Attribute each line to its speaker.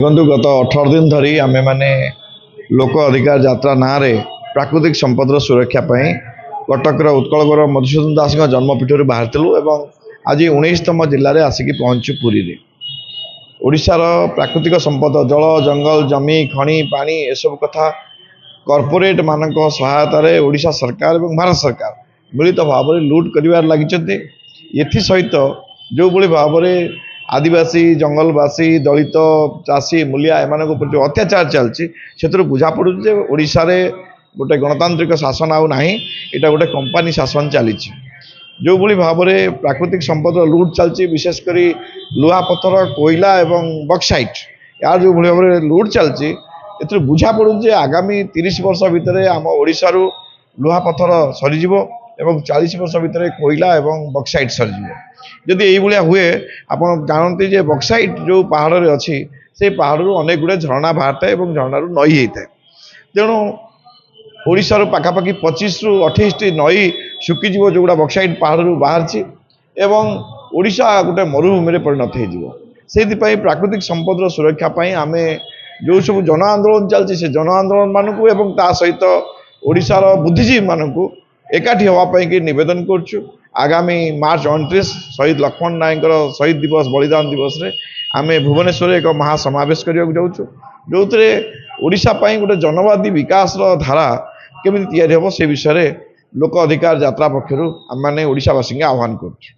Speaker 1: ଦେଖନ୍ତୁ ଗତ 18 दिन ଧରି ଆମେ ମାନେ ଲୋକ ଅଧିକାର ଯାତ୍ରା ନାଁରେ ପ୍ରାକୃତିକ ସମ୍ପଦର ସୁରକ୍ଷା ପାଇଁ କଟକର ଉତ୍କଳଗୌର ମଧୁସୂଦନ ଦାସଙ୍କ ଜନ୍ମପୀଠରୁ ବାହାରିଥିଲୁ ଏବଂ ଆଜି 19ତମ ଜିଲ୍ଲାରେ ଆସିକି ପହଞ୍ଚୁ ପୁରୀରେ। ଓଡ଼ିଶାର ପ୍ରାକୃତିକ ସମ୍ପଦ ଜଳ ଜଙ୍ଗଲ ଜମି ଖଣି ପାଣି ଏସବୁ କଥା କର୍ପୋରେଟ ମାନଙ୍କ ସହାୟତାରେ ଓଡ଼ିଶା ସରକାର ଏବଂ ଭାରତ ସରକାର ମିଳିତ ଭାବରେ ଲୁଟ୍ କରିବାରେ ଲାଗିଛନ୍ତି। ଏଥିସହିତ ଯେଉଁଭଳି ଭାବରେ आदिवासी जंगलवासी दलित चाषी मूलिया एमानक उपर जो अत्याचार चलती से बुझा पड़ू ओडिशा रे गोटे गणतांत्रिक शासन आउ ना यहाँ गोटे कंपानी शासन चली जो भली भाव में प्राकृतिक संपद लुट चलती विशेषकर लुहा पत्थर कोयला एवं बक्साइट यार जो भाव में लुट चलती ए बुझा पड़ू आगामी 30 वर्ष भितर आम ओडिशा लुहा पत्थर सरीज एवं 40 वर्ष भितर कोयला एवं बक्साइट सरीज जदि ये हुए आप जानते जे बक्साइट जो पहाड़ रे अच्छी से पहाड़ अनेक गुड़े झरणा बाहर थाए झरणार नई होता है तेणु ओडिशार पाखापाखि 25 रु 28 नई शुकीज जोगुड़ा बक्साइट पहाड़ बाहर एवं ओडिशा गोटे मरुभूमि परिणत हो प्राकृतिक संपदर सुरक्षा आम जो सब जन आंदोलन चलती से जन आंदोलन मानक एवं ता सहित ओडिशार बुद्धिजीवी मानक एकाठी होगापी नवेदन करुँ। आगामी मार्च 29 शहीद लक्ष्मण नायक शहीद दिवस बलिदान दिवस रे आमे भुवनेश्वर एक महासमावेश करने जाऊँ जो ओडिशा गोटे जनवादी विकास धारा केमी या से विषय लोक अधिकार यात्रा पक्षर आम मैंने ओडिशावासी आह्वान करुँ।